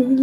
Hi.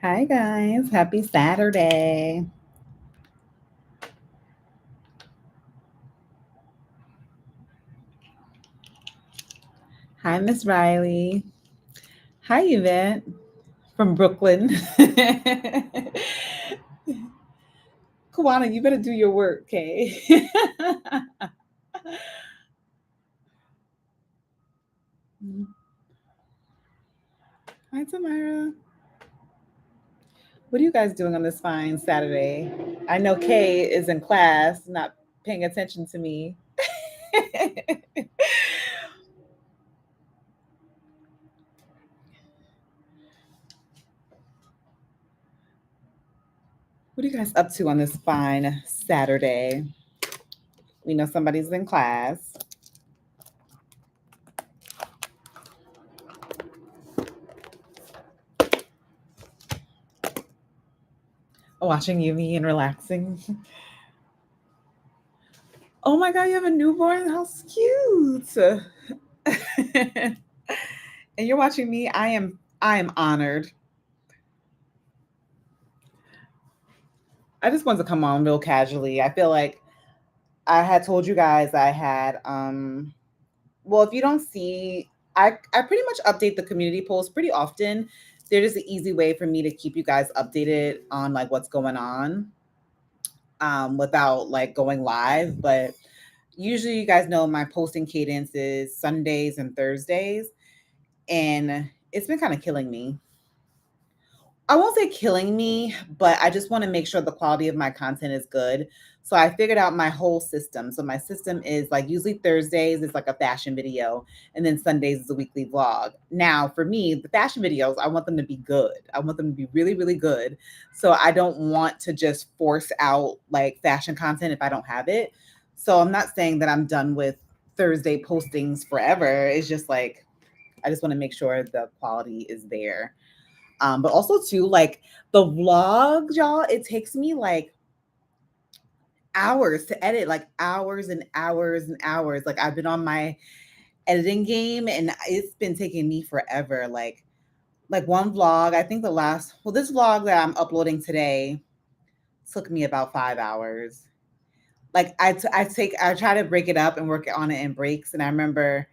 Hi, guys. Happy Saturday. Hi, Miss Riley. Hi, Yvette from Brooklyn. Kawana, you better do your work, okay? Hi, Tamara. What are you guys doing on this fine Saturday? I know Kay is in class, not paying attention to me. What are you guys up to on this fine Saturday? We know somebody's in class. Watching Yumi and relaxing. Oh my god, you have a newborn? How cute. And you're watching me. I am honored. I just wanted to come on real casually. I feel like I had told you guys I had well, if you don't see, I pretty much update the community posts pretty often. There is an easy way for me to keep you guys updated on like what's going on without like going live. But usually you guys know my posting cadence is Sundays and Thursdays. And it's been kind of killing me. I won't say killing me, but I just want to make sure the quality of my content is good. So I figured out my whole system. So my system is like usually Thursdays is like a fashion video, and then Sundays is a weekly vlog. Now, for me, the fashion videos, I want them to be good. I want them to be really, really good. So I don't want to just force out like fashion content if I don't have it. So I'm not saying that I'm done with Thursday postings forever. It's just like I just want to make sure the quality is there. But also too, like the vlogs, y'all, it takes me like hours to edit, like hours and hours and hours. Like I've been on my editing game and it's been taking me forever. Like one vlog, I think this vlog that I'm uploading today took me about 5 hours. Like I try to break it up and work on it in breaks. And I remember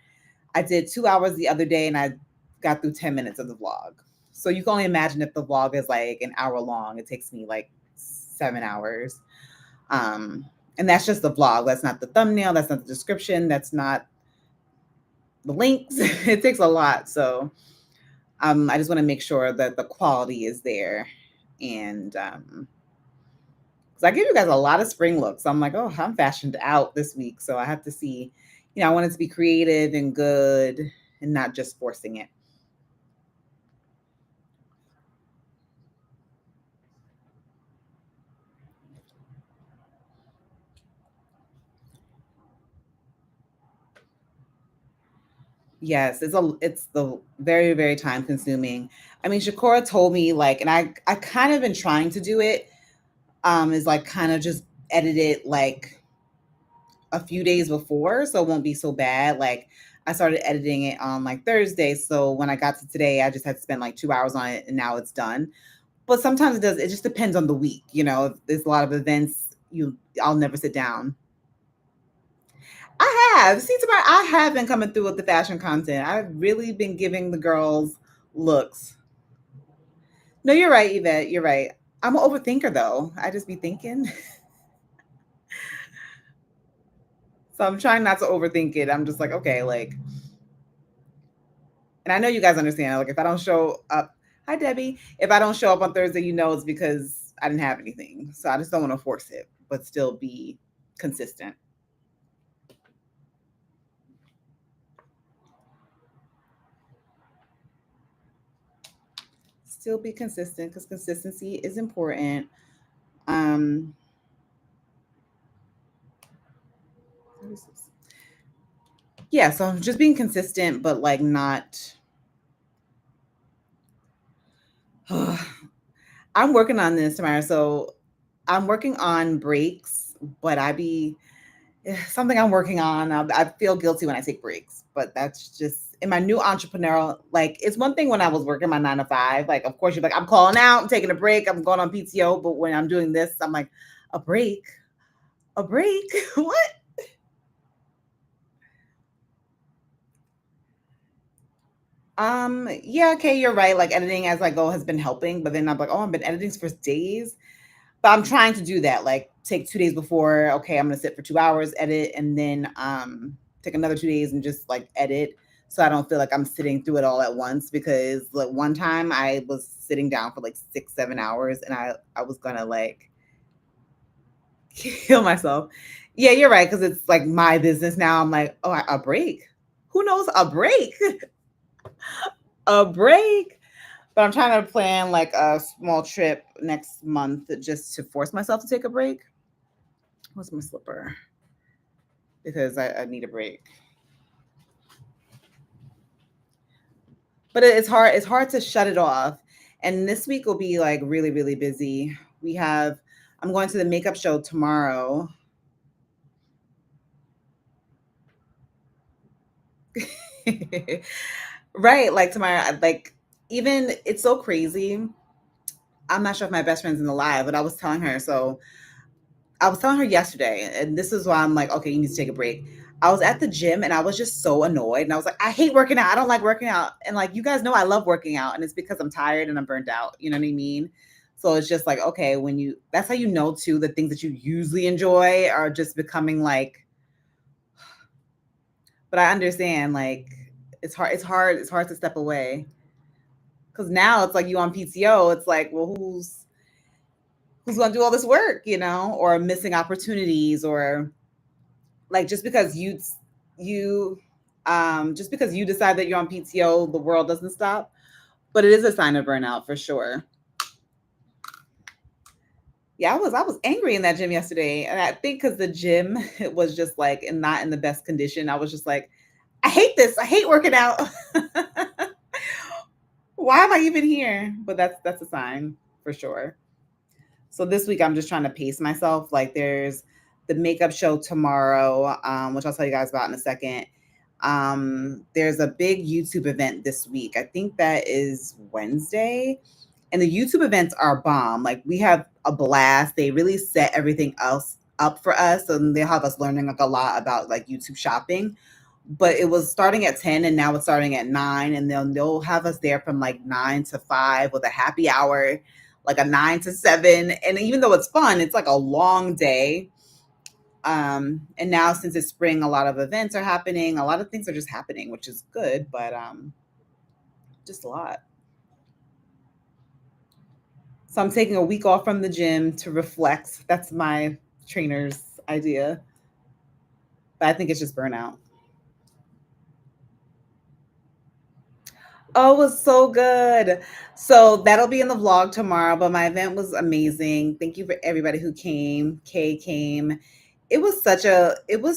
I did 2 hours the other day and I got through 10 minutes of the vlog. So you can only imagine if the vlog is like an hour long, it takes me like 7 hours. And that's just the vlog. That's not the thumbnail. That's not the description. That's not the links. It takes a lot. So I just want to make sure that the quality is there. And because I give you guys a lot of spring looks. So I'm like, oh, I'm fashioned out this week. So I have to see, I want it to be creative and good and not just forcing it. Yes, it's the very, very time consuming. I mean, Shakora told me like, and I kind of been trying to do it, is like kind of just edit it like a few days before, so it won't be so bad. Like I started editing it on like Thursday, so when I got to today, I just had to spend like 2 hours on it, and now it's done. But sometimes it does. It just depends on the week. If there's a lot of events. I'll never sit down. I have. See, tomorrow I have been coming through with the fashion content. I've really been giving the girls looks. No, you're right, Yvette. You're right. I'm an overthinker though. I just be thinking. So I'm trying not to overthink it. I'm just like, okay, like, and I know you guys understand. Like, if I don't show up, hi Debbie. If I don't show up on Thursday, it's because I didn't have anything. So I just don't want to force it, but still be consistent. Still be consistent because consistency is important. Um, what is this? Yeah, so just being consistent, but like not. I'm working on this tomorrow. So I'm working on breaks, but something I'm working on. I feel guilty when I take breaks, but that's just in my new entrepreneurial. Like, it's one thing when I was working my 9 to 5. Like, of course, you're like, I'm calling out, I'm taking a break, I'm going on PTO. But when I'm doing this, I'm like, a break, a break. What? Yeah, okay, you're right. Like, editing as I go has been helping, but then I'm like, oh, I've been editing for days. But I'm trying to do that. Like, take 2 days before. Okay, I'm gonna sit for 2 hours, edit, and then take another 2 days and just like edit, so I don't feel like I'm sitting through it all at once. Because like one time I was sitting down for like 6, 7 hours, and I was gonna like kill myself. Yeah, you're right. Because it's like my business now. I'm like, oh, a break. Who knows a break? A break. But I'm trying to plan like a small trip next month just to force myself to take a break. What's my slipper? Because I need a break. But it's hard. It's hard to shut it off. And this week will be like really, really busy. We have. I'm going to the makeup show tomorrow. Right, like tomorrow. Like, even it's so crazy. I'm not sure if my best friend's in the live, but I was telling her yesterday, and this is why I'm like, okay, you need to take a break. I was at the gym and I was just so annoyed. And I was like, I hate working out. I don't like working out. And like, you guys know I love working out. And it's because I'm tired and I'm burnt out. You know what I mean? So it's just like, okay, that's how you know too, the things that you usually enjoy are just becoming like, but I understand, like, it's hard to step away. Cause now it's like you on PTO. It's like, well, who's going to do all this work, or missing opportunities, or like you just because you decide that you're on PTO, the world doesn't stop. But it is a sign of burnout for sure. Yeah, I was angry in that gym yesterday, and I think because the gym it was just like not in the best condition. I was just like, I hate this. I hate working out. Why am I even here? But that's a sign for sure. So this week I'm just trying to pace myself. Like, there's the makeup show tomorrow, which I'll tell you guys about in a second. There's a big YouTube event this week. I think that is Wednesday. And the YouTube events are bomb. Like, we have a blast. They really set everything else up for us. And they have us learning like a lot about like YouTube shopping. But it was starting at 10 and now it's starting at 9. And they'll have us there from like 9 to 5 with a happy hour, like a 9 to 7. And even though it's fun, it's like a long day. And now since it's spring, a lot of events are happening. A lot of things are just happening, which is good, but just a lot. So I'm taking a week off from the gym to reflect. That's my trainer's idea. But I think it's just burnout. Oh, it was so good. So that'll be in the vlog tomorrow. But my event was amazing. Thank you for everybody who came. Kay came. It was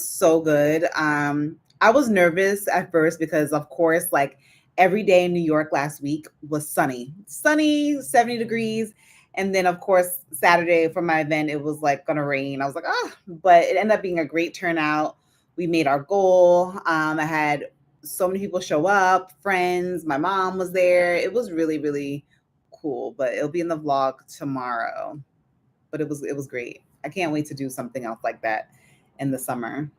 so good. I was nervous at first because of course, like, every day in New York last week was sunny, 70 degrees. And then of course, Saturday for my event, it was like gonna rain. I was like, oh, but it ended up being a great turnout. We made our goal. I had so many people show up, friends, my mom was there. It was really, really cool. But it'll be in the vlog tomorrow. But it was great. I can't wait to do something else like that in the summer.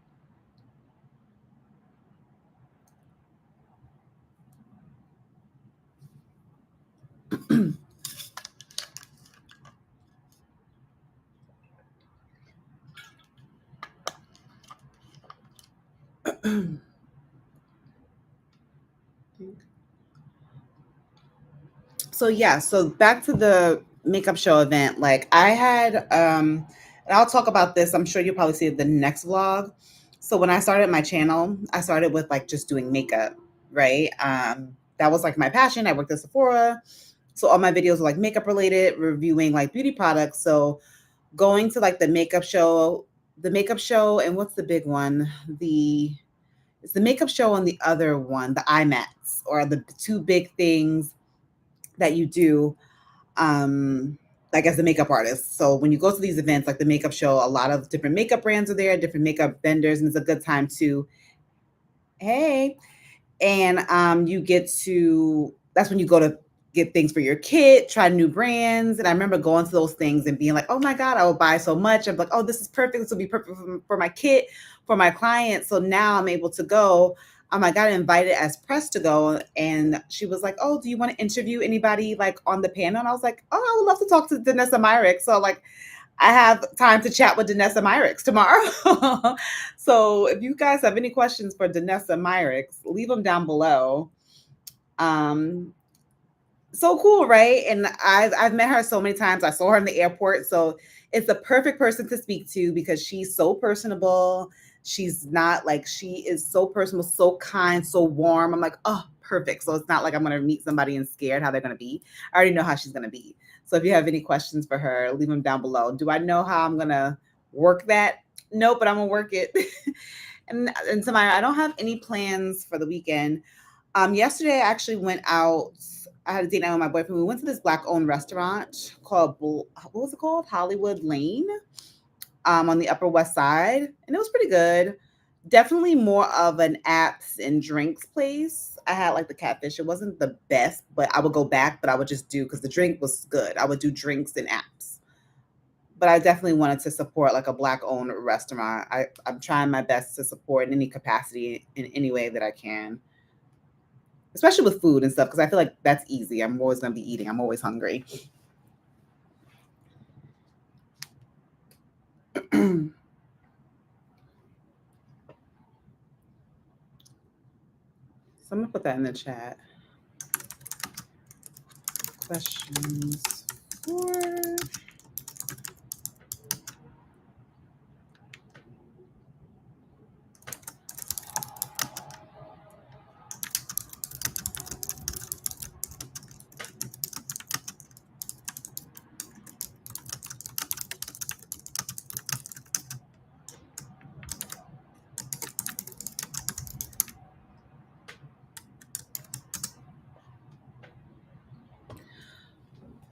So yeah, so back to the makeup show event. Like I had and I'll talk about this. I'm sure you'll probably see it the next vlog. So when I started my channel, I started with like just doing makeup, right? That was like my passion. I worked at Sephora. So all my videos were like makeup related, reviewing like beauty products. So going to like the makeup show and what's the big one? It's the makeup show and the other one, the IMAX, or the two big things that you do like as a makeup artist. So when you go to these events, like the makeup show, a lot of different makeup brands are there, different makeup vendors, and it's a good time to, hey, and you get to, that's when you go to get things for your kid, try new brands. And I remember going to those things and being like, oh my God, I will buy so much. I'm like, oh, this is perfect. This will be perfect for my kid, for my client. So now I'm able to go. I got invited as press to go. And she was like, oh, do you want to interview anybody like on the panel? And I was like, oh, I would love to talk to Danessa Myrick. So like I have time to chat with Danessa Myrick tomorrow. So if you guys have any questions for Danessa Myrick, leave them down below. Um, so cool, right? And I've met her so many times. I saw her in the airport, so it's the perfect person to speak to because she's so personable. She's not like she is so personable, so kind, so warm. I'm like, oh, perfect. So it's not like I'm gonna meet somebody and scared how they're gonna be. I already know how she's gonna be. So if you have any questions for her, leave them down below. Do I know how I'm gonna work that? No, but I'm gonna work it. And Samaya, I don't have any plans for the weekend. Yesterday I actually went out. I had a date night with my boyfriend. We went to this black-owned restaurant called what was it called? Hollywood Lane, on the Upper West Side, and it was pretty good. Definitely more of an apps and drinks place. I had like the catfish. It wasn't the best, but I would go back. But I would just do because the drink was good. I would do drinks and apps. But I definitely wanted to support like a black-owned restaurant. I'm trying my best to support in any capacity in any way that I can, especially with food and stuff, because I feel like that's easy. I'm always going to be eating. I'm always hungry. So I'm going to put that in the chat. Questions for...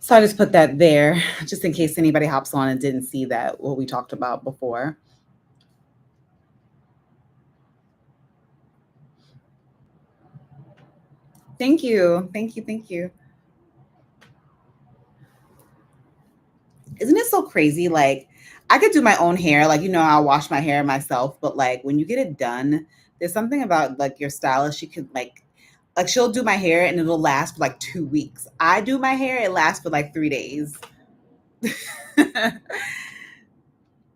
So I just put that there just in case anybody hops on and didn't see that, what we talked about before. Thank you. Thank you. Thank you. Isn't it so crazy? Like, I could do my own hair. Like, I'll wash my hair myself. But like, when you get it done, there's something about like your stylist. She could like she'll do my hair and it'll last for like 2 weeks. I do my hair, it lasts for like 3 days.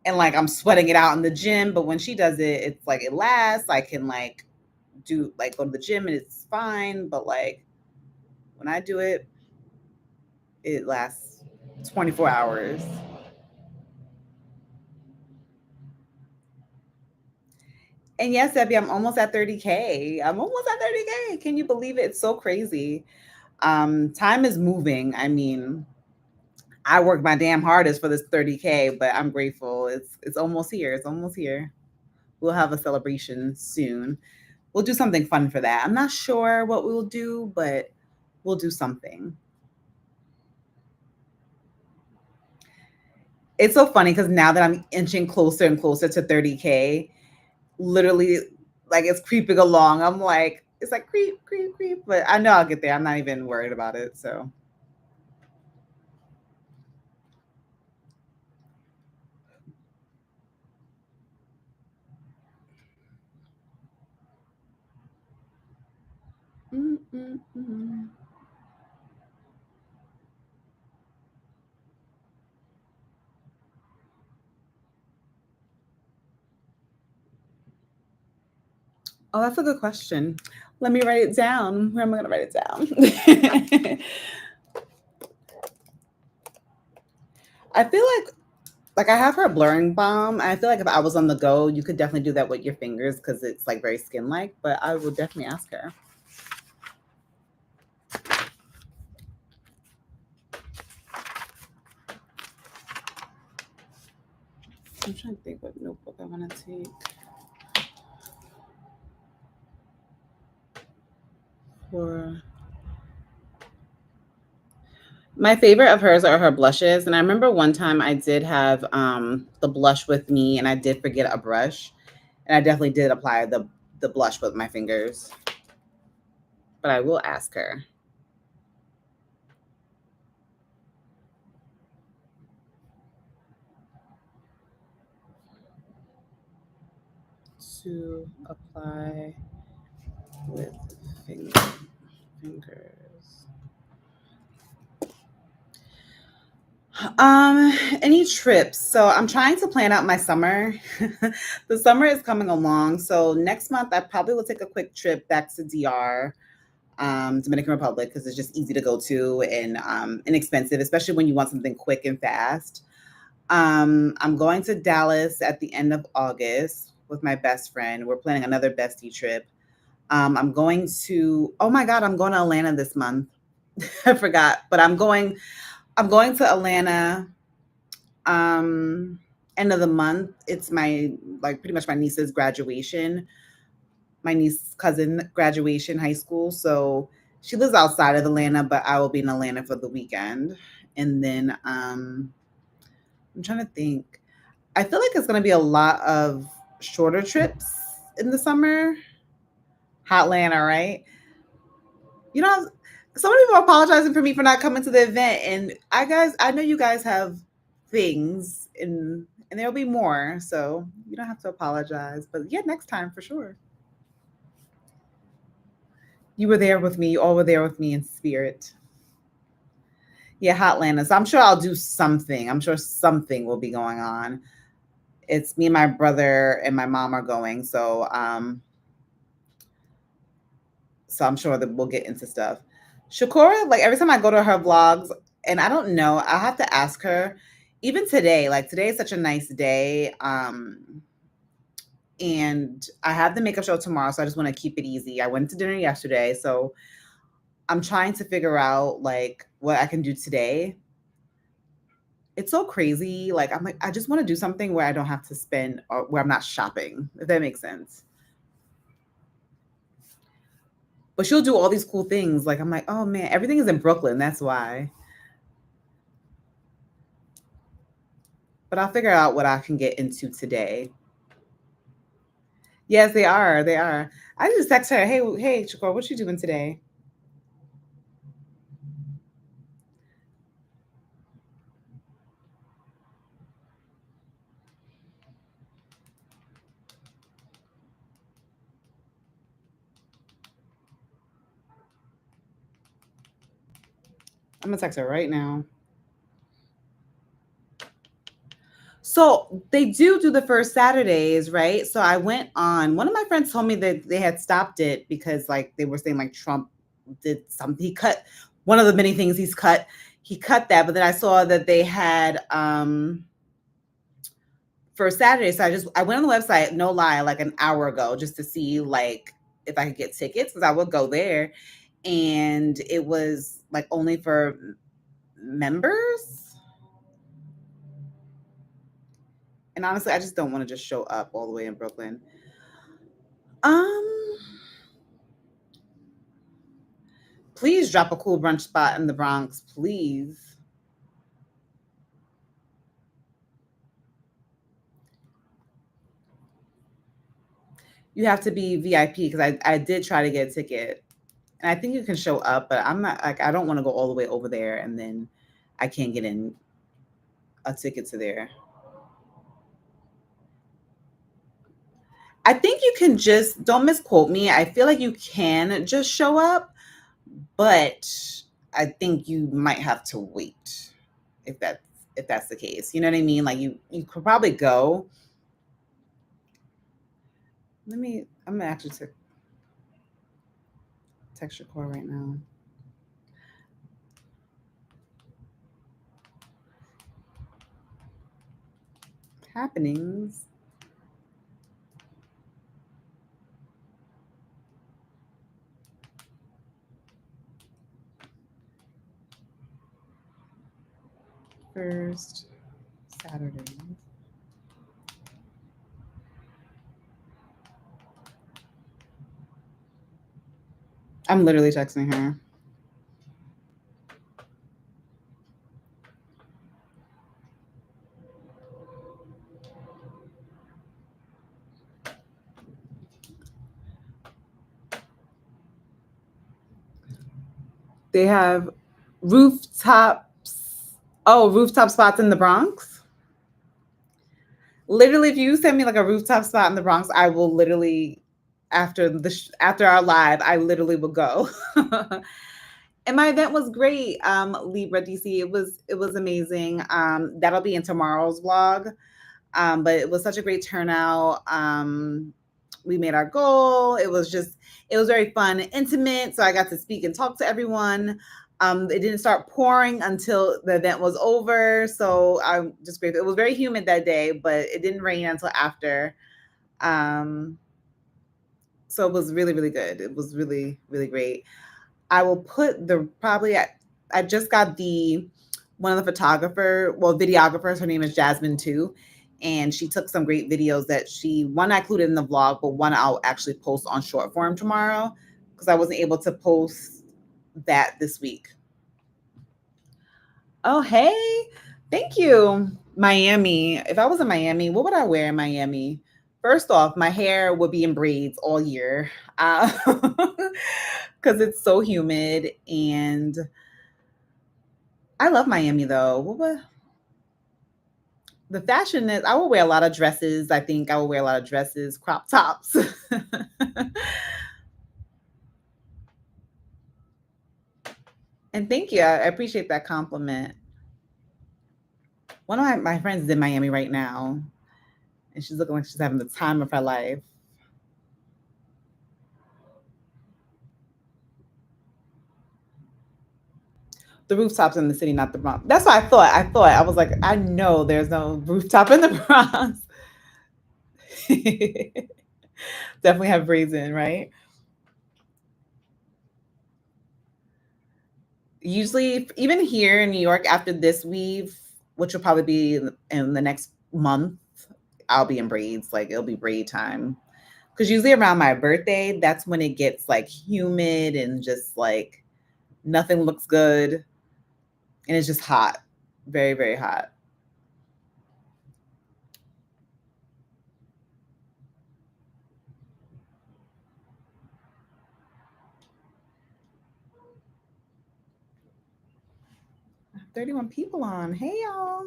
And like I'm sweating it out in the gym, but when she does it, it's like it lasts. I can like go to the gym and it's fine, but like when I do it, it lasts 24 hours. And yes, Debbie, I'm almost at 30K. I'm almost at 30K. Can you believe it? It's so crazy. Time is moving. I mean, I worked my damn hardest for this 30K, but I'm grateful. It's almost here. It's almost here. We'll have a celebration soon. We'll do something fun for that. I'm not sure what we'll do, but we'll do something. It's so funny because now that I'm inching closer and closer to 30K, literally like it's creeping along. I'm like, it's like creep, creep, creep, but I know I'll get there. I'm not even worried about it. So mm-mm-mm. Oh, that's a good question. Let me write it down. Where am I going to write it down? I feel like I have her blurring balm. I feel like if I was on the go, you could definitely do that with your fingers because it's like very skin like. But I will definitely ask her. I'm trying to think what notebook I want to take for. My favorite of hers are her blushes, and I remember one time I did have the blush with me, and I did forget a brush, and I definitely did apply the blush with my fingers. But I will ask her. To apply with fingers. Any trips? So I'm trying to plan out my summer. The summer is coming along. So next month I probably will take a quick trip back to DR, Dominican Republic, because it's just easy to go to and inexpensive, especially when you want something quick and fast. I'm going to Dallas at the end of August with my best friend. We're planning another bestie trip. I'm going to, oh my God, I'm going to Atlanta this month. I forgot, but I'm going to Atlanta um end of the month. It's my like pretty much my niece's graduation, my niece's cousin graduation high school. So she lives outside of Atlanta, but I will be in Atlanta for the weekend. And then I'm trying to think. I feel like it's gonna be a lot of shorter trips in the summer. Hotlanta, right? You know, so many people are apologizing for me for not coming to the event, and I know you guys have things, and there'll be more, so you don't have to apologize. But yeah, next time for sure. You were there with me. You all were there with me in spirit. Yeah, Hotlanta. So I'm sure I'll do something. I'm sure something will be going on. It's me and my brother and my mom are going, so I'm sure that we'll get into stuff. Shakura, like every time I go to her vlogs, and I don't know, I'll have to ask her. Even today, like today is such a nice day. And I have the makeup show tomorrow, so I just want to keep it easy. I went to dinner yesterday, so I'm trying to figure out like what I can do today. It's so crazy. Like I'm like, I just want to do something where I don't have to spend or where I'm not shopping, if that makes sense. But she'll do all these cool things. Like I'm like, oh man, everything is in Brooklyn. That's why. But I'll figure out what I can get into today. Yes, they are. They are. I just text her, hey, Chakor, what you doing today? I'm gonna text her right now. So they do the first Saturdays, right? So I went on. One of my friends told me that they had stopped it because like they were saying like Trump did something. He cut one of the many things he's cut. He cut that, but then I saw that they had for Saturday. So I went on the website, no lie, like an hour ago, just to see like if I could get tickets because I would go there, and it was like only for members. And honestly, I just don't want to just show up all the way in Brooklyn. Um, please drop a cool brunch spot in the Bronx, please. You have to be VIP because I did try to get a ticket, and I think you can show up, but I'm not like I don't want to go all the way over there and then I can't get in a ticket to there. I think you can just don't misquote me. I feel like you can just show up, but I think you might have to wait if that's the case. You know what I mean? Like you could probably go. I'm gonna actually check. Texture core right now. Happenings. First Saturday. I'm literally texting her. They have rooftops. Oh, rooftop spots in the Bronx. Literally, if you send me like a rooftop spot in the Bronx, I will literally after our live, I literally will go. And my event was great. Libra DC, it was amazing. That'll be in tomorrow's vlog. But it was such a great turnout. We made our goal. It was very fun and intimate. So I got to speak and talk to everyone. It didn't start pouring until the event was over. So I'm just grateful. It was very humid that day, but it didn't rain until after. So it was really, really good. It was really, really great. I will put I just got one of the videographers, her name is Jasmine too. And she took some great videos that one I included in the vlog, but one I'll actually post on short form tomorrow because I wasn't able to post that this week. Oh, hey, thank you. Miami. If I was in Miami, what would I wear in Miami? First off, my hair would be in braids all year because it's so humid. And I love Miami though. The fashion is, I will wear a lot of dresses. I think I will wear a lot of dresses, crop tops. And thank you. I appreciate that compliment. One of my friends is in Miami right now, and she's looking like she's having the time of her life. The rooftops in the city, not the Bronx. That's what I thought. I was like, I know there's no rooftop in the Bronx. Definitely have braids in, right? Usually, even here in New York, after this weave, which will probably be in the next month, I'll be in braids. Like it'll be braid time. Because usually around my birthday, that's when it gets like humid and just like nothing looks good. And it's just hot. Very, very hot. I have 31 people on. Hey y'all.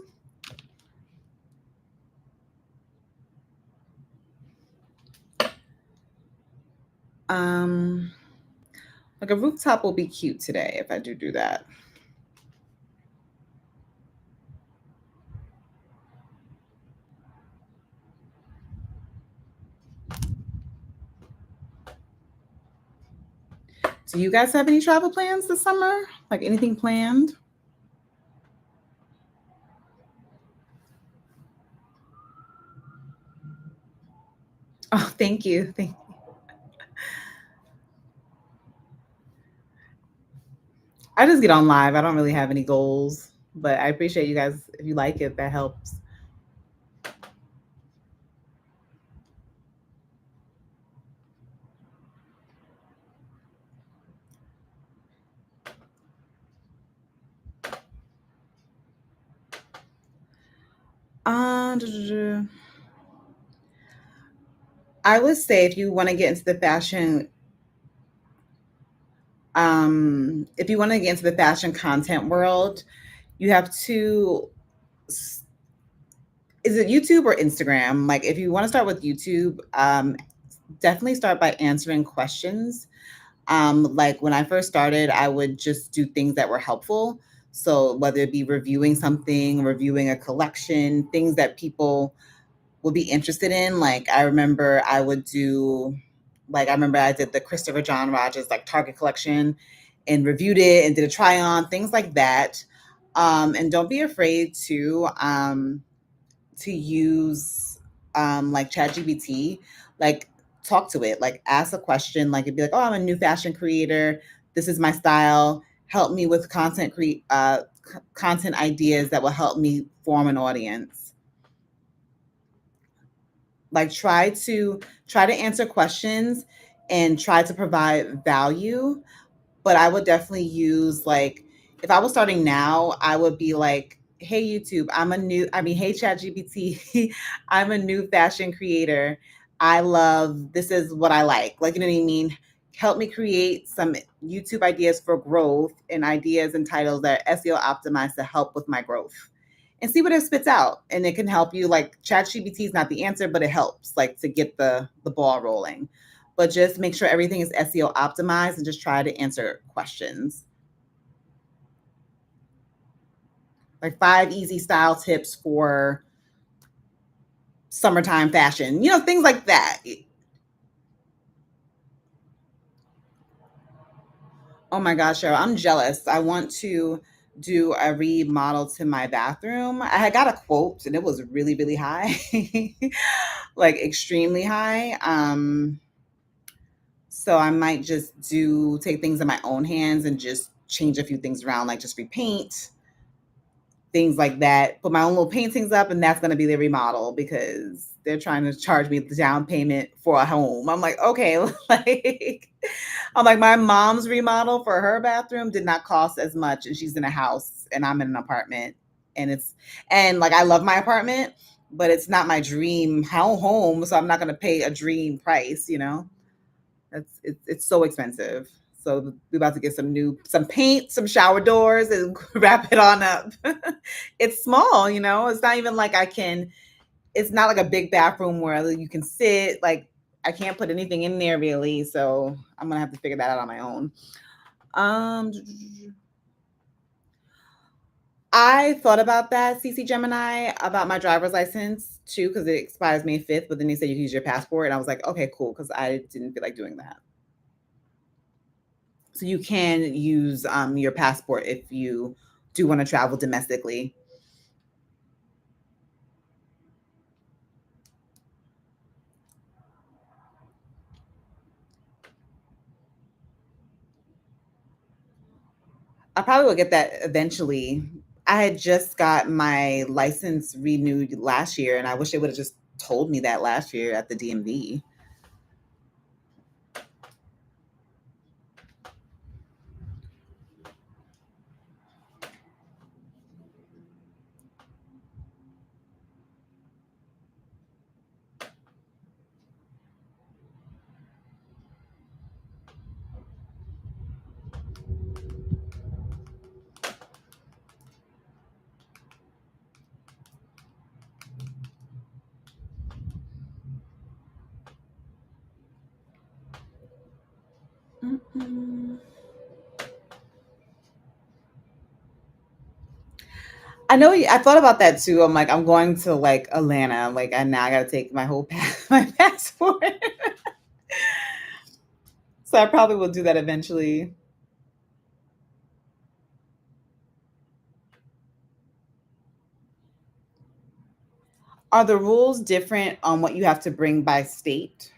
Um, like a rooftop will be cute today if I do that. Do you guys have any travel plans this summer? Like anything planned? Oh, thank you. Thank you. I just get on live. I don't really have any goals, but I appreciate you guys. If you like it, that helps. I would say if you want to get into the fashion, if you want to get into the fashion content world, you have to. Is it YouTube or Instagram? Like, if you want to start with YouTube, definitely start by answering questions. Like when I first started, I would just do things that were helpful. So whether it be reviewing something, reviewing a collection, things that people would be interested in. Like I remember I would do Like I remember I did the Christopher John Rogers like Target collection and reviewed it and did a try on, things like that. And don't be afraid to use like ChatGPT, like talk to it, like ask a question, like it'd be like, oh, I'm a new fashion creator. This is my style. Help me with content ideas that will help me form an audience. Like try to answer questions and try to provide value. But I would definitely use like if I was starting now, I would be like, "Hey YouTube, hey ChatGPT, I'm a new fashion creator. This is what I like." Like, you know what I mean? Help me create some YouTube ideas for growth and ideas and titles that are SEO optimized to help with my growth. And see what it spits out. And it can help you. Like ChatGPT is not the answer, but it helps like to get the ball rolling. But just make sure everything is SEO optimized and just try to answer questions. Like 5 easy style tips for summertime fashion, things like that. Oh my gosh, Cheryl, I'm jealous. I want to do a remodel to my bathroom. I had got a quote and it was really, really high, like extremely high. So I might just take things in my own hands and just change a few things around, like just repaint, things like that. Put my own little paintings up, and that's going to be the remodel because they're trying to charge me the down payment for a home. I'm like, okay, my mom's remodel for her bathroom did not cost as much, and she's in a house, and I'm in an apartment, and like I love my apartment, but it's not my dream home, so I'm not going to pay a dream price. It's so expensive. So we're about to get some paint, some shower doors, and wrap it on up. It's small. It's not even like it's not like a big bathroom where you can sit. Like I can't put anything in there really. So I'm gonna have to figure that out on my own. Um, I thought about that, CC Gemini, about my driver's license too, because it expires May 5th, but then they said you can use your passport. And I was like, okay, cool, because I didn't feel like doing that. So you can use your passport if you do want to travel domestically. I probably will get that eventually. I had just got my license renewed last year, and I wish they would have just told me that last year at the DMV. Mm-mm. I know. I thought about that too. I'm like, I'm going to like Atlanta. Like, and now I got to take my whole my passport. So I probably will do that eventually. Are the rules different on what you have to bring by state?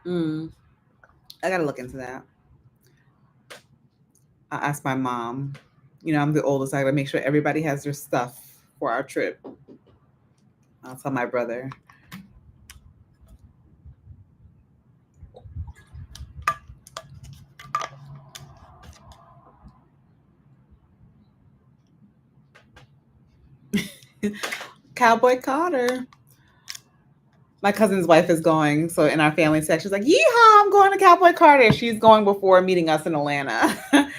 Mm, I got to look into that. I'll ask my mom. I'm the oldest. I got to make sure everybody has their stuff for our trip. I'll tell my brother. Cowboy Carter. My cousin's wife is going. So in our family section, she's like, "Yeehaw! I'm going to Cowboy Carter." She's going before meeting us in Atlanta.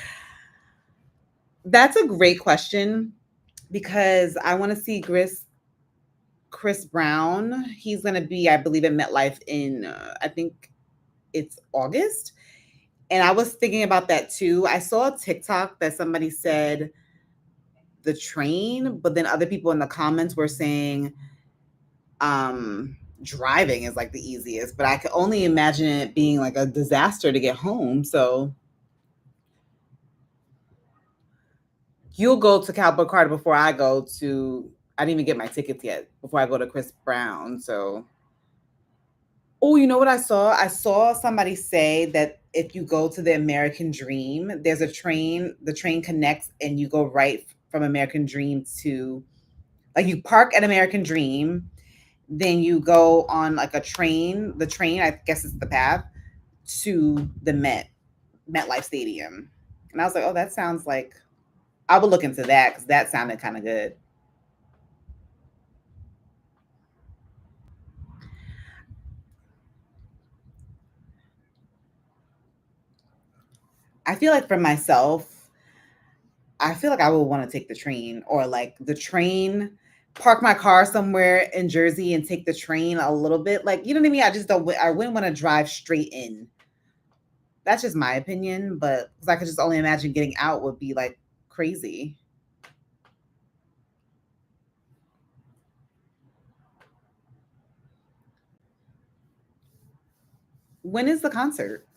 That's a great question because I want to see Gris. Chris Brown. He's going to be, I believe, in MetLife in, I think it's August. And I was thinking about that too. I saw a TikTok that somebody said the train, but then other people in the comments were saying driving is like the easiest, but I could only imagine it being like a disaster to get home. So you'll go to Cowboy Carter before I go to, I didn't even get my tickets yet before I go to Chris Brown. So, oh, you know what I saw? I saw somebody say that if you go to the American Dream, there's a train, the train connects and you go right from American Dream to, like, you park at American Dream, then you go on like a train, the train, I guess is the path to the MetLife Stadium. And I was like, oh, that sounds like, I would look into that because that sounded kind of good. I feel like for myself, I feel like I would want to take the train, or like the train, park my car somewhere in Jersey and take the train a little bit. Like, you know what I mean? I just don't, I wouldn't want to drive straight in. That's just my opinion, but because I could just only imagine getting out would be like crazy. When is the concert?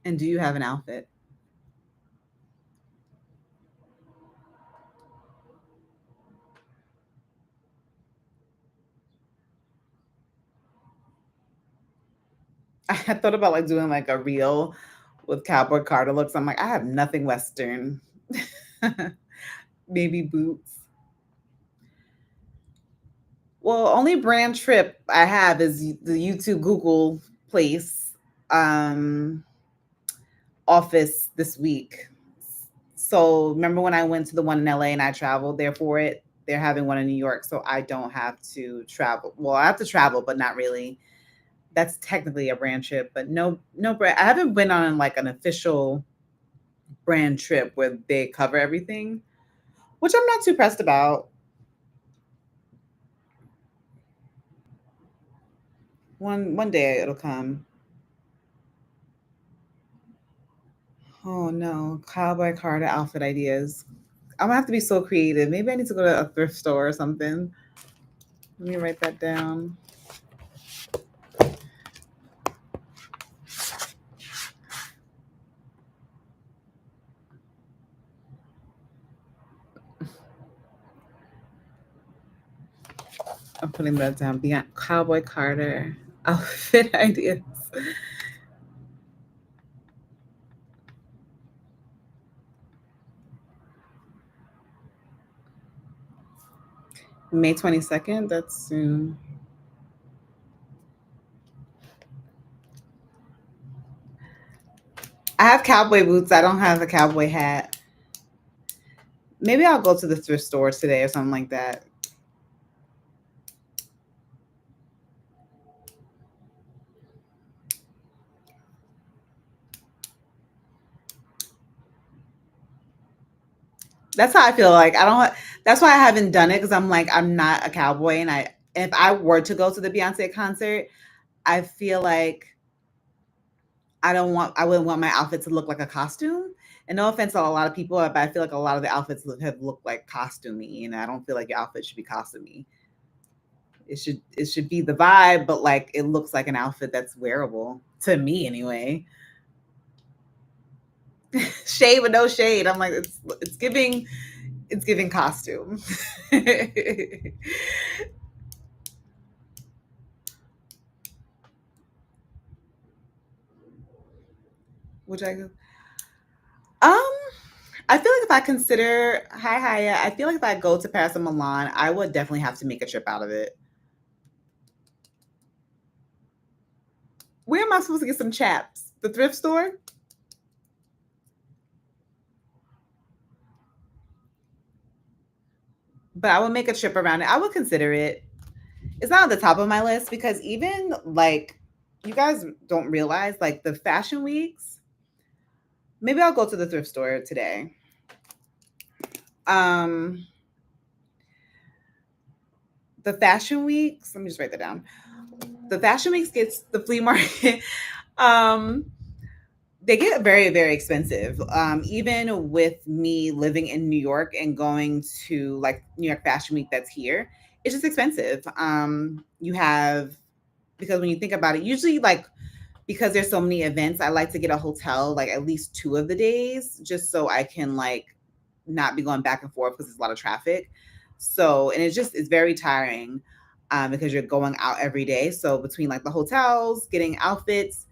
And do you have an outfit? I had thought about like doing like a reel with Cowboy Carter looks. I'm like, I have nothing Western. Maybe boots. Well, only brand trip I have is the YouTube Google place office this week. So remember when I went to the one in LA and I traveled there for it? They're having one in New York, so I don't have to travel. Well, I have to travel, but not really. That's technically a brand trip, but no brand. I haven't been on like an official brand trip where they cover everything, which I'm not too pressed about. One day it'll come. Oh no, Cowboy Carter outfit ideas. I'm gonna have to be so creative. Maybe I need to go to a thrift store or something. Let me write that down. I'm putting that down. Beyond Cowboy Carter outfit ideas. May 22nd. That's soon. I have cowboy boots. I don't have a cowboy hat. Maybe I'll go to the thrift store today or something like that. That's how I feel. Like I don't. That's why I haven't done it because I'm like I'm not a cowboy, and I if I were to go to the Beyonce concert, I feel like I wouldn't want my outfit to look like a costume. And no offense to a lot of people, but I feel like a lot of the outfits have looked like costumey, and I don't feel like your outfit should be costumey. It should be the vibe, but like it looks like an outfit that's wearable to me anyway. Shade with no shade. I'm like it's giving costume. Which um I feel like if I consider hi, I feel like if I go to Paris and Milan, I would definitely have to make a trip out of it. Where am I supposed to get some chaps? The thrift store? But I would make a trip around it. I would consider it. It's not on the top of my list because even like you guys don't realize like the fashion weeks, Maybe I'll go to the thrift store today. Um, the fashion weeks. Let me just write that down. The fashion weeks gets the flea market. um, they get very, very expensive. Even with me living in New York and going to like New York Fashion Week that's here, it's just expensive. You have because when you think about it, usually like because there's so many events, I like to get a hotel like at least 2 of the days just so I can like not be going back and forth because there's a lot of traffic. So, and it's very tiring because you're going out every day. So between like the hotels, getting outfits,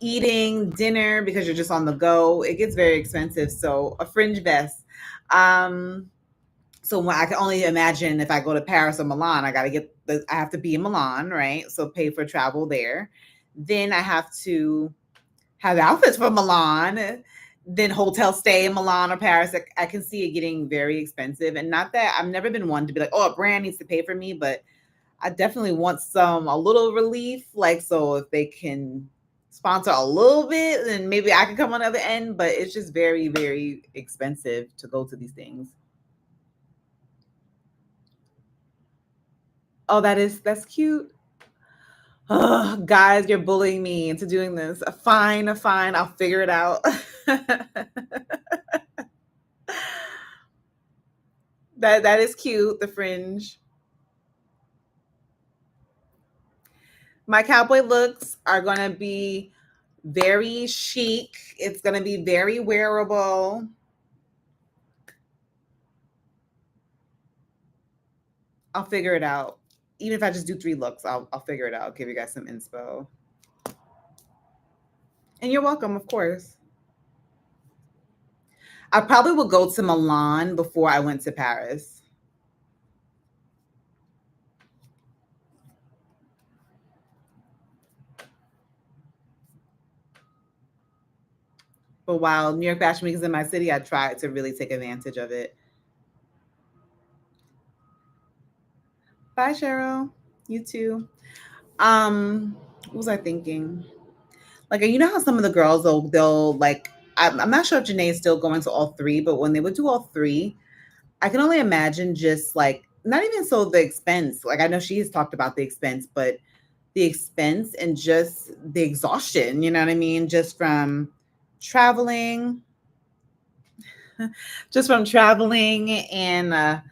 eating dinner because you're just on the go, it gets very expensive. So a fringe vest. Um, so when I can only imagine if I go to Paris or Milan, I have to be in Milan, right? So pay for travel there. Then I have to have outfits for Milan, then hotel stay in Milan or Paris. I can see it getting very expensive. And not that I've never been one to be like, oh, a brand needs to pay for me, but I definitely want a little relief. Like, so if they can sponsor a little bit, then maybe I can come on the other end. But it's just very, very expensive to go to these things. Oh, that's cute. Oh, guys, you're bullying me into doing this. Fine, fine. I'll figure it out. That is cute. The fringe. My cowboy looks are gonna be very chic. It's gonna be very wearable. I'll figure it out. Even if I just do 3 looks, I'll figure it out. I'll give you guys some inspo. And you're welcome, of course. I probably will go to Milan before I went to Paris. But while New York Fashion Week is in my city, I try to really take advantage of it. Bye, Cheryl. You too. What was I thinking? Like, you know how some of the girls they'll like. I'm not sure if Janae is still going to all three, but when they would do all three, I can only imagine just like not even so the expense. Like I know she has talked about the expense, but the expense and just the exhaustion. You know what I mean? Traveling, just from traveling and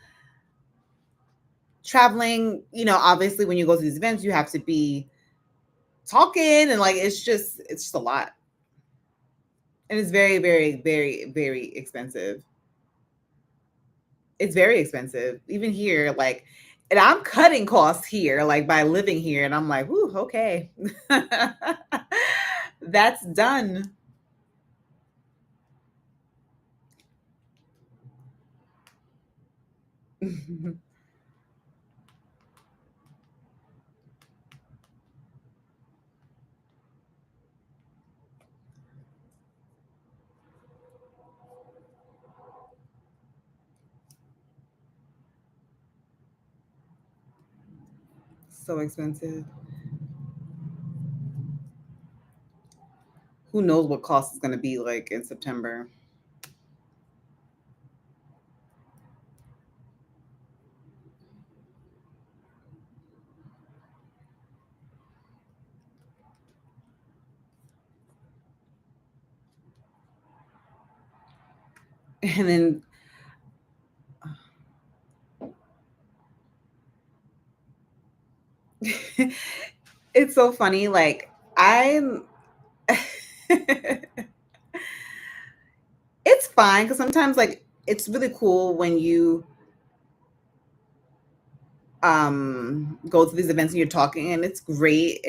traveling. Obviously when you go to these events, you have to be talking and like it's just a lot, and it's very, very, very, very expensive. It's very expensive. Even here, like, and I'm cutting costs here, like by living here, and I'm like, whoo, okay. That's done. So expensive. Who knows what cost is going to be like in September? And then it's so funny. Like, I'm. It's fine because sometimes, like, it's really cool when you go to these events and you're talking, and it's great.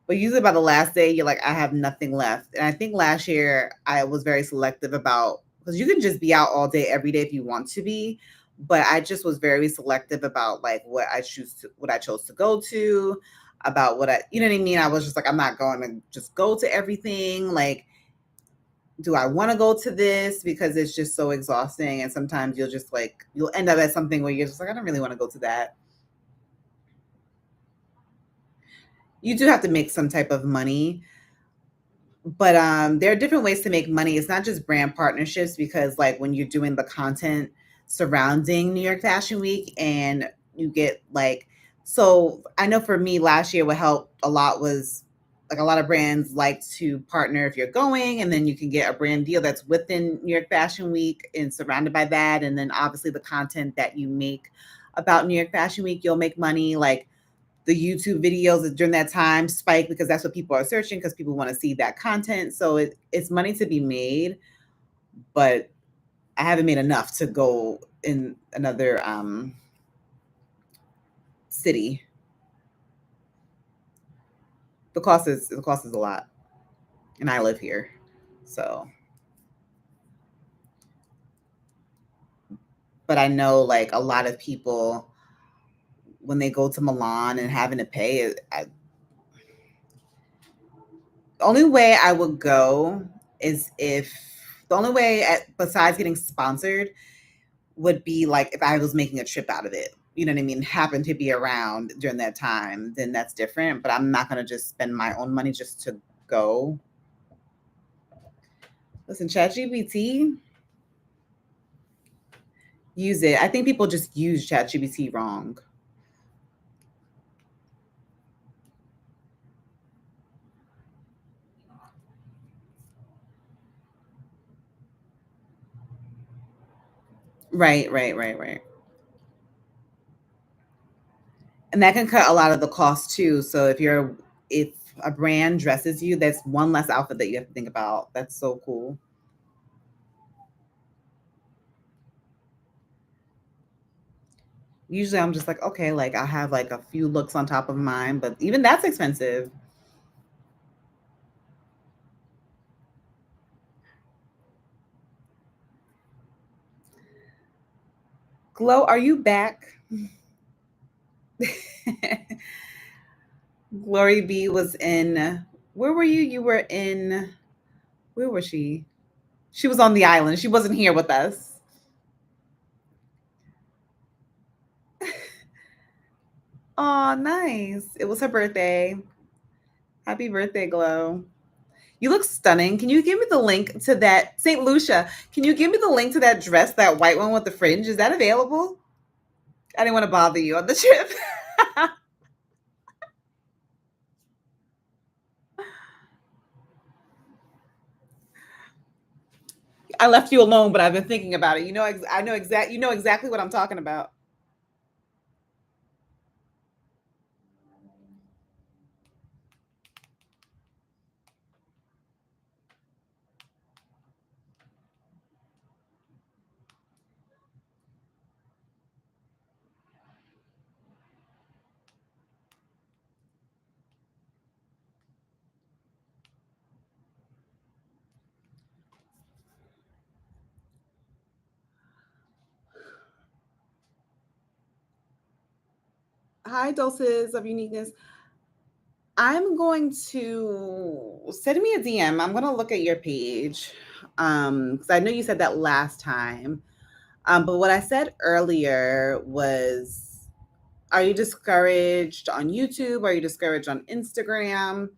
But usually by the last day, you're like, I have nothing left. And I think last year I was very selective about because you can just be out all day every day if you want to be. But I just was very selective about like what I chose to go to, about you know what I mean? I was just like, I'm not going to just go to everything. Like, do I want to go to this? Because it's just so exhausting. And sometimes you'll end up at something where you're just like, I don't really want to go to that. You do have to make some type of money. But there are different ways to make money. It's not just brand partnerships, because like when you're doing the content surrounding New York Fashion Week and you get like, so I know for me last year what helped a lot was like a lot of brands like to partner if you're going, and then you can get a brand deal that's within New York Fashion Week and surrounded by that, and then obviously the content that you make about New York Fashion Week, you'll make money. Like the YouTube videos during that time spike because that's what people are searching, because people want to see that content. So it's money to be made, but I haven't made enough to go in another city. The cost is a lot, and I live here, so. But I know like a lot of people when they go to Milan and having to pay, the only way I would go is if the only way besides getting sponsored would be like if I was making a trip out of it. You know what I mean? Happen to be around during that time, then that's different. But I'm not gonna just spend my own money just to go. Listen, ChatGPT, use it. I think people just use ChatGPT wrong. Right, right, right, right. And that can cut a lot of the cost too. So if a brand dresses you, that's one less outfit that you have to think about. That's so cool. Usually I'm just like, okay, like I have like a few looks on top of mine, but even that's expensive. Glow, are you back? Glory B was in, where were you? You were in, where was she? She was on the island. She wasn't here with us. Oh, nice. It was her birthday. Happy birthday, Glow. You look stunning. Can you give me the link to that? St. Lucia, can you give me the link to that dress, that white one with the fringe? Is that available? I didn't want to bother you on the trip. I left you alone, but I've been thinking about it. I know you know exactly what I'm talking about. Hi, doses of uniqueness. I'm going to send me a DM. I'm going to look at your page because I know you said that last time. But what I said earlier was, are you discouraged on YouTube? Are you discouraged on Instagram?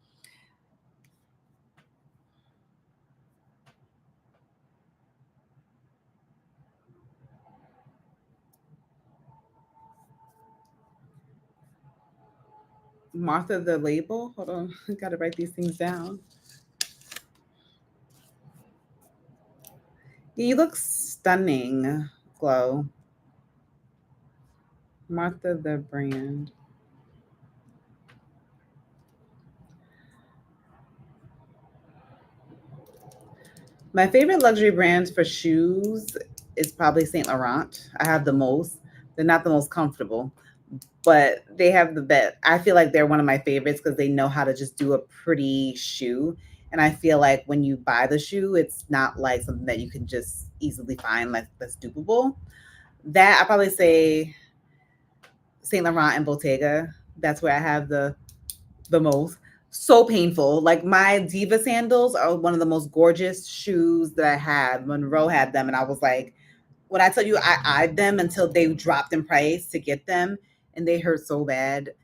Martha the label. Hold on, I gotta write these things down. Yeah, you look stunning, Glow. Martha the brand. My favorite luxury brands for shoes is probably Saint Laurent. I have the most. They're not the most comfortable, but they have the best. I feel like they're one of my favorites because they know how to just do a pretty shoe. And I feel like when you buy the shoe, it's not like something that you can just easily find like that's dupable. That I probably say Saint Laurent and Bottega. That's where I have the most. So painful. Like my Diva sandals are one of the most gorgeous shoes that I had. Monroe had them, and I was like, when I tell you, I eyed them until they dropped in price to get them, and they hurt so bad.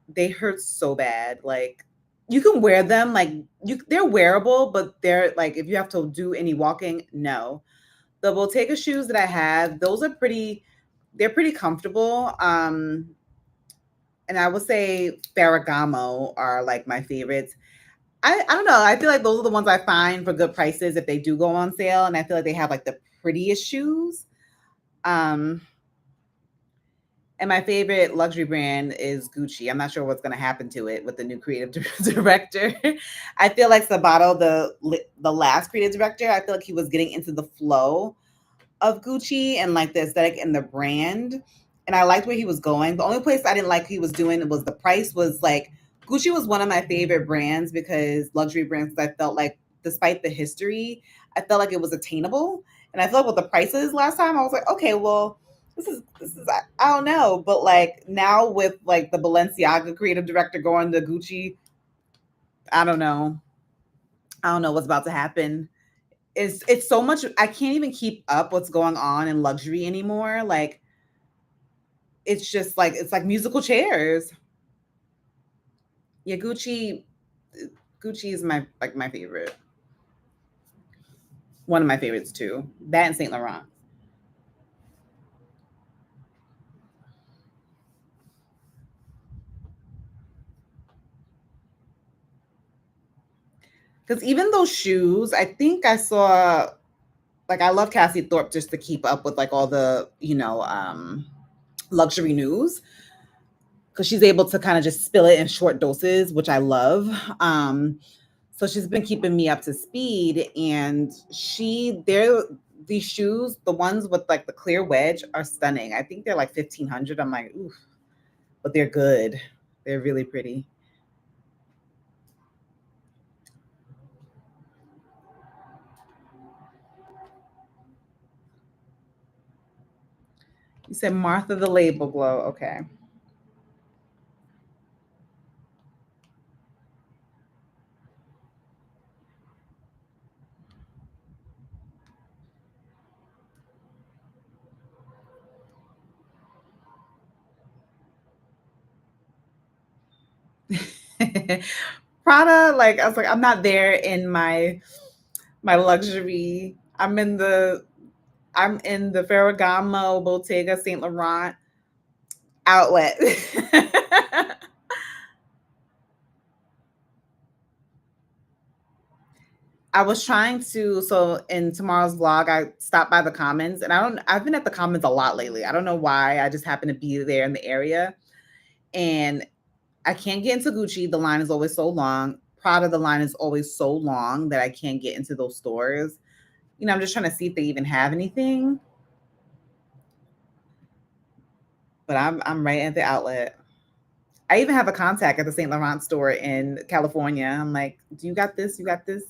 They hurt so bad. Like you can wear them like they're wearable, but they're like if you have to do any walking, no. The Bottega shoes that I have, those are they're pretty comfortable. And I would say Ferragamo are like my favorites. I don't know. I feel like those are the ones I find for good prices if they do go on sale, and I feel like they have like the prettiest shoes. Um, and my favorite luxury brand is Gucci. I'm not sure what's going to happen to it with the new creative director. I feel like Sabato, the last creative director, I feel like he was getting into the flow of Gucci and like the aesthetic and the brand. And I liked where he was going. The only place I didn't like he was doing was the price was like Gucci was one of my favorite brands because luxury brands I felt like despite the history, I felt like it was attainable. And I felt with the prices last time, I was like, okay, well, this is I don't know. But like now with like the Balenciaga creative director going to Gucci, I don't know. I don't know what's about to happen. It's so much I can't even keep up what's going on in luxury anymore. Like it's just like it's like musical chairs. Yeah, Gucci is my favorite. One of my favorites too. That and Saint Laurent. Because even those shoes, I think I saw like I love Cassie Thorpe just to keep up with like all the, luxury news because she's able to kind of just spill it in short doses, which I love. So she's been keeping me up to speed, and they're these shoes, the ones with like the clear wedge, are stunning. I think they're like 1,500. I'm like, ooh, but they're good. They're really pretty. You said Martha the Label Glow. Okay. Prada, like I was like, I'm not there in my luxury. I'm in the Ferragamo, Bottega, Saint Laurent outlet. I was trying to so in tomorrow's vlog, I stopped by the Commons, and I've been at the Commons a lot lately. I don't know why. I just happen to be there in the area, and I can't get into Gucci. The line is always so long. Prada, the line is always so long that I can't get into those stores. I'm just trying to see if they even have anything, but I'm right at the outlet. I even have a contact at the Saint Laurent store in California. I'm like, do you got this? You got this?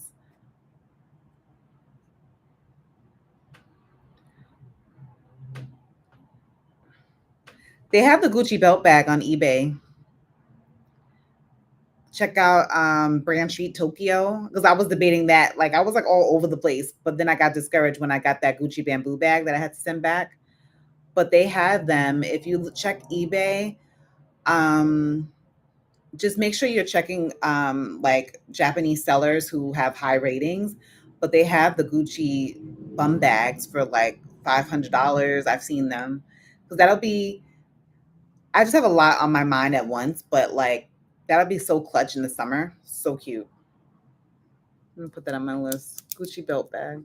They have the Gucci belt bag on eBay. Check out Brand Street Tokyo because I was debating that. Like I was like all over the place, but then I got discouraged when I got that Gucci bamboo bag that I had to send back. But they have them. If you check eBay, um, just make sure you're checking like Japanese sellers who have high ratings. But they have the Gucci bum bags for like $500. I've seen them because that'll be. I just have a lot on my mind at once, but like that'll be so clutch in the summer. So cute. I'm gonna put that on my list. Gucci belt bag.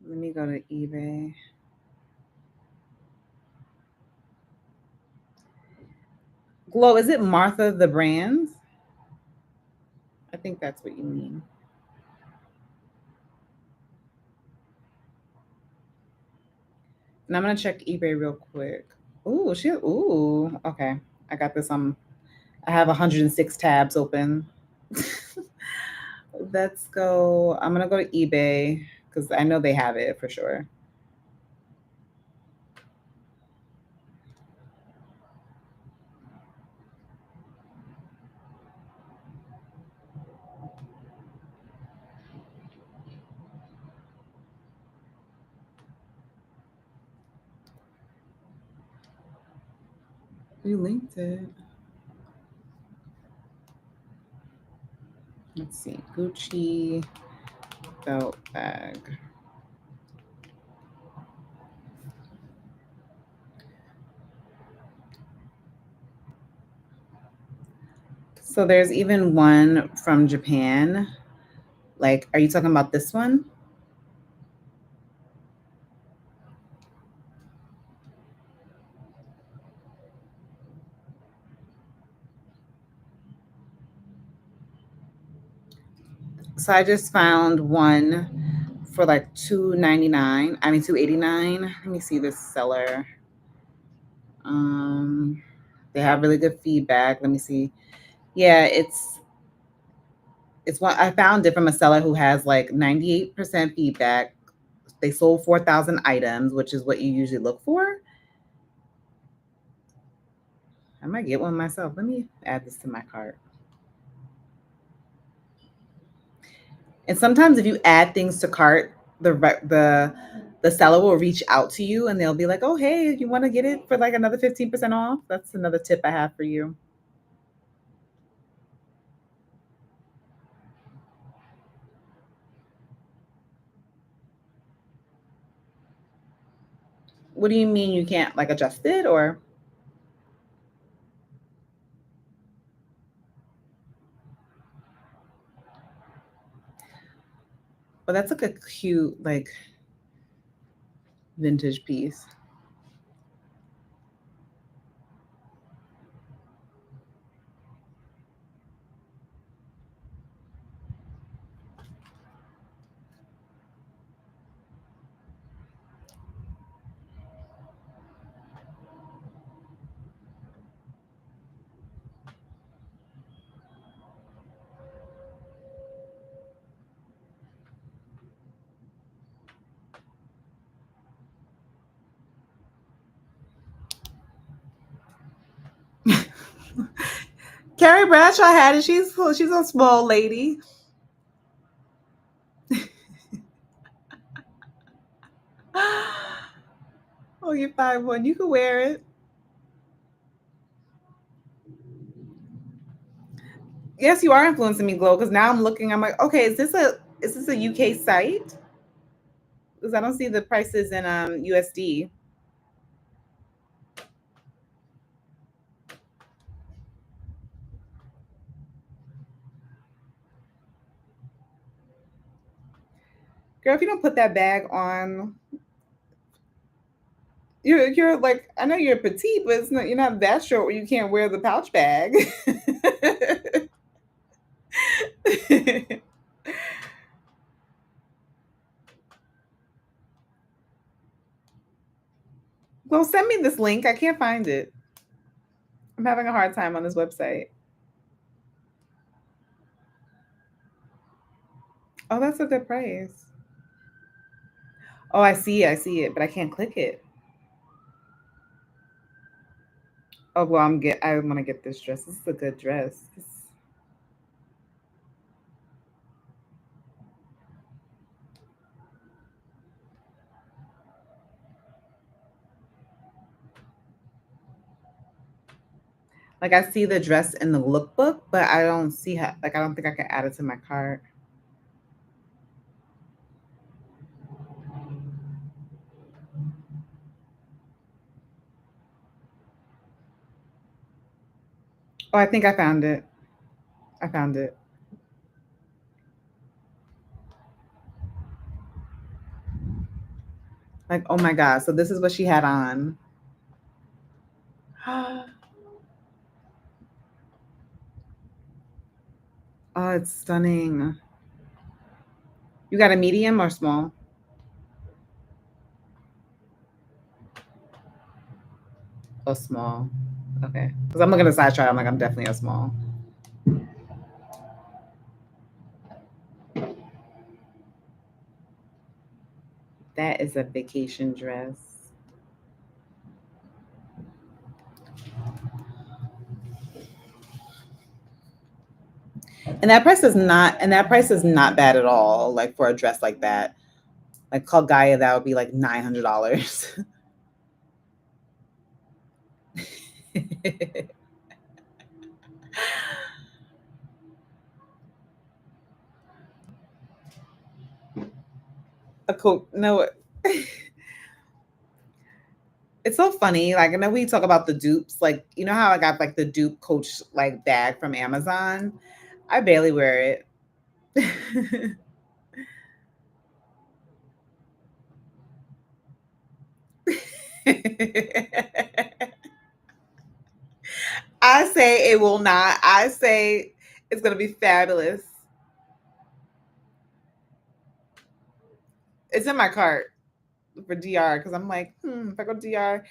Let me go to eBay. Glow, is it Martha the Brands? I think that's what you mean. And I'm gonna check eBay real quick. Ooh, okay. I got this I have 106 tabs open. Let's go. I'm gonna go to eBay because I know they have it for sure. You linked it. Let's see. Gucci belt bag. So there's even one from Japan. Like, are you talking about this one? So I just found one for like $2.99. I mean $2.89. Let me see this seller. They have really good feedback. Let me see. Yeah, it's one I found it from a seller who has like 98% feedback. They sold 4,000 items, which is what you usually look for. I might get one myself. Let me add this to my cart. And sometimes if you add things to cart, the seller will reach out to you and they'll be like, "Oh, hey, you want to get it for like another 15% off?" That's another tip I have for you. What do you mean you can't like adjust it or? Well, that's like a cute like vintage piece. Carrie Bradshaw had it. She's a small lady. Oh, you're 5'1". You can wear it. Yes, you are influencing me, Glow, because now I'm looking. I'm like, okay, is this a UK site? Because I don't see the prices in USD. Girl, if you don't put that bag on, you're like, I know you're petite, but you're not that short where you can't wear the pouch bag. Well, send me this link. I can't find it. I'm having a hard time on this website. Oh, that's a good price. Oh, I see it, but I can't click it. Oh well, I want to get this dress. This is a good dress. Like I see the dress in the lookbook, but I don't see how. Like I don't think I can add it to my cart. Oh, I think I found it. I found it. Like, oh my God. So this is what she had on. Oh, it's stunning. You got a medium or small? Oh, small. Okay. Because I'm looking at the side chart. I'm like, I'm definitely a small. That is a vacation dress. And that price is not bad at all. Like for a dress like that. Like call Gaia, that would be like $900. A coat. No, it's so funny. Like, I know we talk about the dupes. Like, you know how I got like the dupe Coach like bag from Amazon. I barely wear it. I say it will not. I say it's gonna be fabulous. It's in my cart for DR because I'm like, if I go to DR,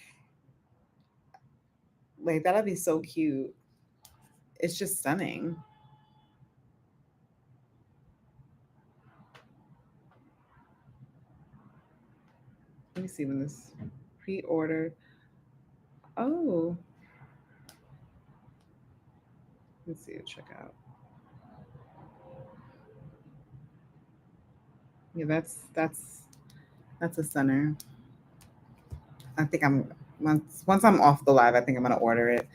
like that'll be so cute. It's just stunning. Let me see when this pre-order. Oh, let's see it. Check out. Yeah, that's a stunner. I think I'm once I'm off the live, I think I'm gonna order it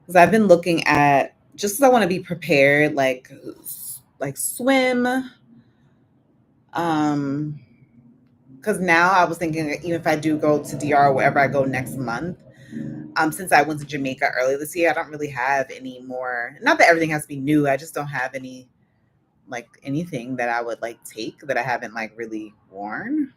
because I've been looking at just because I want to be prepared, like swim. Um, because now I was thinking even if I do go to DR wherever I go next month, since I went to Jamaica early this year, I don't really have any more. Not that everything has to be new. I just don't have any like anything that I would like take that I haven't like really worn.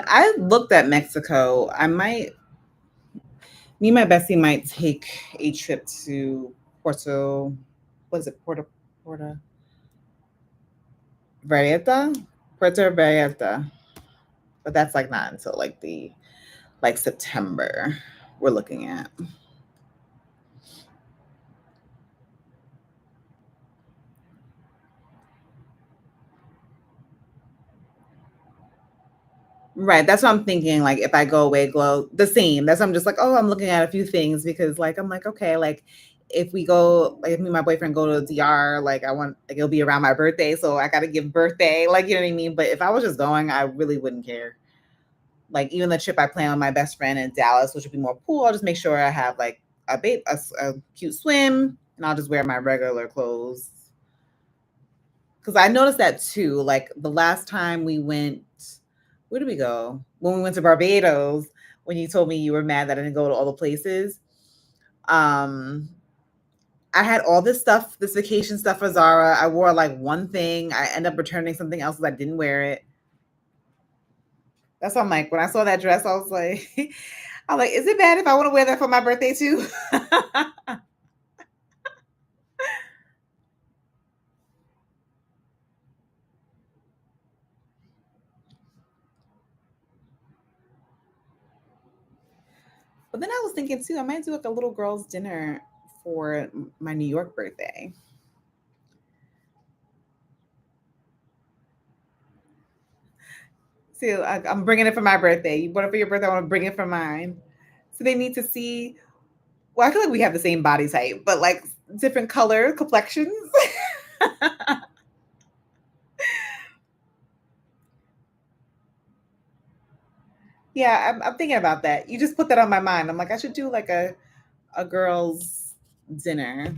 I looked at Mexico. I might, me and my bestie might take a trip to Puerto, what is it, Puerto Vallarta? Puerto Vallarta. But that's like not until like like September we're looking at. Right. That's what I'm thinking. Like if I go away, glow the same. That's I'm just like, oh, I'm looking at a few things because like I'm like, okay, like if we go, like if me and my boyfriend go to DR, like I want like it'll be around my birthday. So I gotta give birthday, like you know what I mean? But if I was just going, I really wouldn't care. Like even the trip I plan with my best friend in Dallas, which would be more pool, I'll just make sure I have like a cute swim and I'll just wear my regular clothes. Because I noticed that too. Like the last time we went, where did we go? When we went to Barbados, when you told me you were mad that I didn't go to all the places. Um, I had all this stuff, this vacation stuff for Zara. I wore like one thing. I end up returning something else because I didn't wear it. That's what I'm like. When I saw that dress, I was like, I'm like, is it bad if I want to wear that for my birthday too? But then I was thinking too, I might do like a little girls' dinner for my New York birthday. See, I'm bringing it for my birthday. You bought it for your birthday. I want to bring it for mine. So they need to see. Well, I feel like we have the same body type, but like different color complexions. Yeah, I'm thinking about that. You just put that on my mind. I'm like, I should do like a girls' dinner,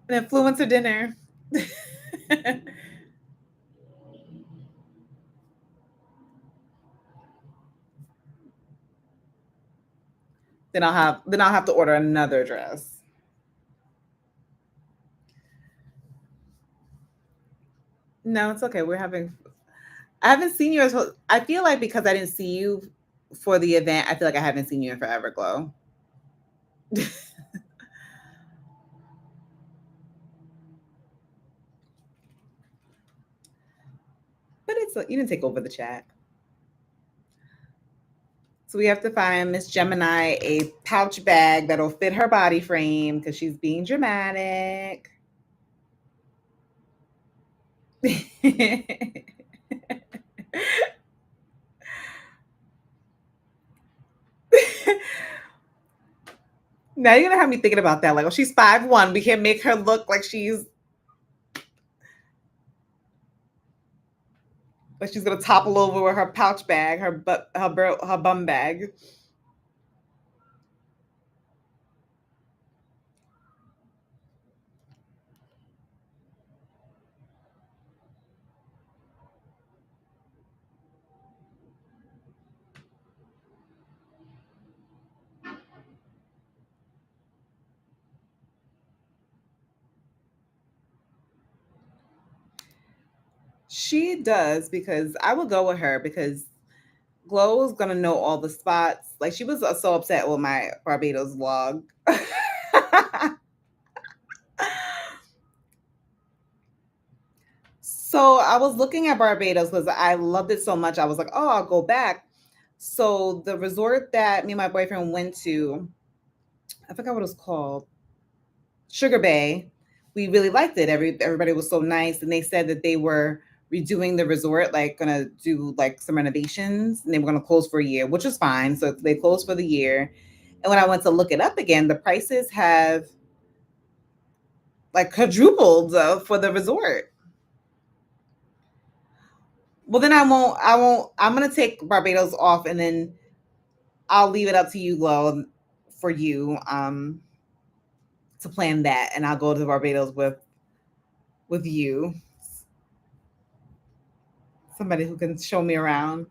an influencer dinner. Then I'll have to order another dress. No, it's okay. We're having. I haven't seen you as. I feel like because I didn't see you for the event, I feel like I haven't seen you in forever. Glow. But it's you didn't take over the chat. So we have to find Miss Gemini a pouch bag that'll fit her body frame because she's being dramatic. Now you're gonna have me thinking about that. Like, oh, she's 5'1". We can't make her look like she's gonna topple over with her pouch bag, her bum bag. She does because I will go with her because Glow is gonna know all the spots. Like she was so upset with my Barbados vlog. So I was looking at Barbados because I loved it so much. I was like, oh, I'll go back. So the resort that me and my boyfriend went to, I forgot what it was called, Sugar Bay. We really liked it. Everybody was so nice, and they said that they were redoing the resort, like gonna do like some renovations, and they were gonna close for a year, which was fine. So they closed for the year. And when I went to look it up again, the prices have like quadrupled for the resort. Well, then I won't. I won't. I'm gonna take Barbados off, and then I'll leave it up to you, Glow, for you to plan that, and I'll go to Barbados with you, somebody who can show me around.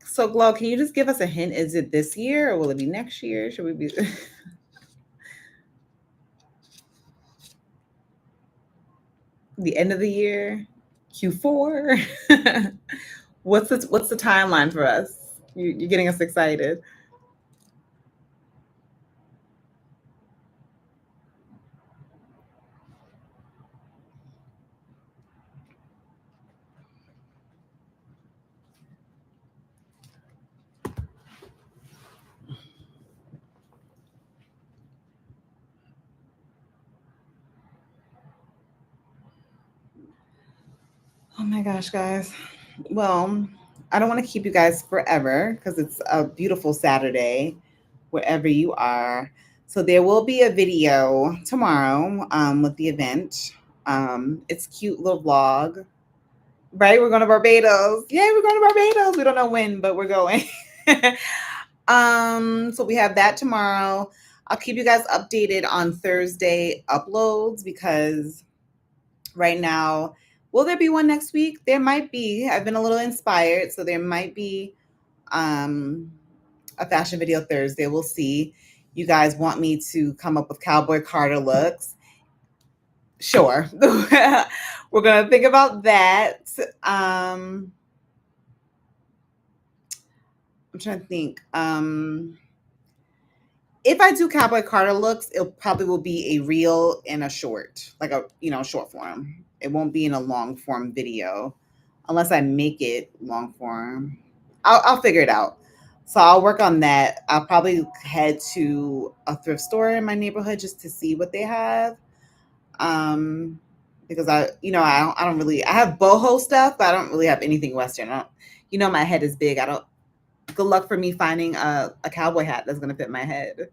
So, Glow, can you just give us a hint? Is it this year or will it be next year? Should we be the end of the year? Q4? What's the timeline for us? You're getting us excited. Oh my gosh, guys. Well, I don't want to keep you guys forever because it's a beautiful Saturday wherever you are. So there will be a video tomorrow with the event. It's cute little vlog. Right? We're going to Barbados. Yay, we're going to Barbados. We don't know when, but we're going. So we have that tomorrow. I'll keep you guys updated on Thursday uploads because right now, will there be one next week? There might be. I've been a little inspired, so there might be a fashion video Thursday. We'll see. You guys want me to come up with Cowboy Carter looks? Sure. We're gonna think about that. I'm trying to think. If I do Cowboy Carter looks, it probably will be a reel and a short, like a short form. It won't be in a long form video, unless I make it long form. I'll figure it out. So I'll work on that. I'll probably head to a thrift store in my neighborhood just to see what they have. Um, because I don't really, I have boho stuff, but I don't really have anything Western. I don't, my head is big. I don't, good luck for me finding a cowboy hat that's going to fit my head.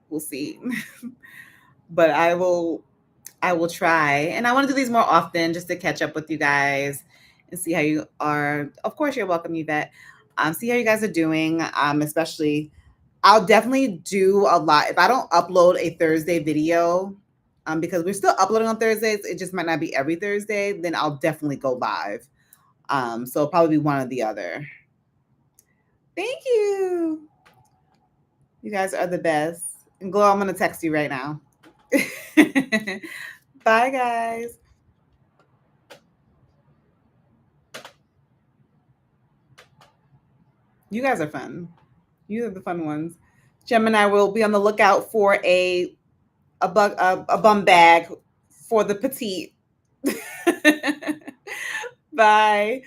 We'll see. But I will try. And I want to do these more often just to catch up with you guys and see how you are. Of course, you're welcome, Yvette. See how you guys are doing. Especially, I'll definitely do a lot. If I don't upload a Thursday video, because we're still uploading on Thursdays, it just might not be every Thursday, then I'll definitely go live. So it'll probably be one or the other. Thank you. You guys are the best. Glow, I'm gonna text you right now. Bye, guys. You guys are fun. You are the fun ones. Gemini will be on the lookout for a bum bag for the petite. Bye.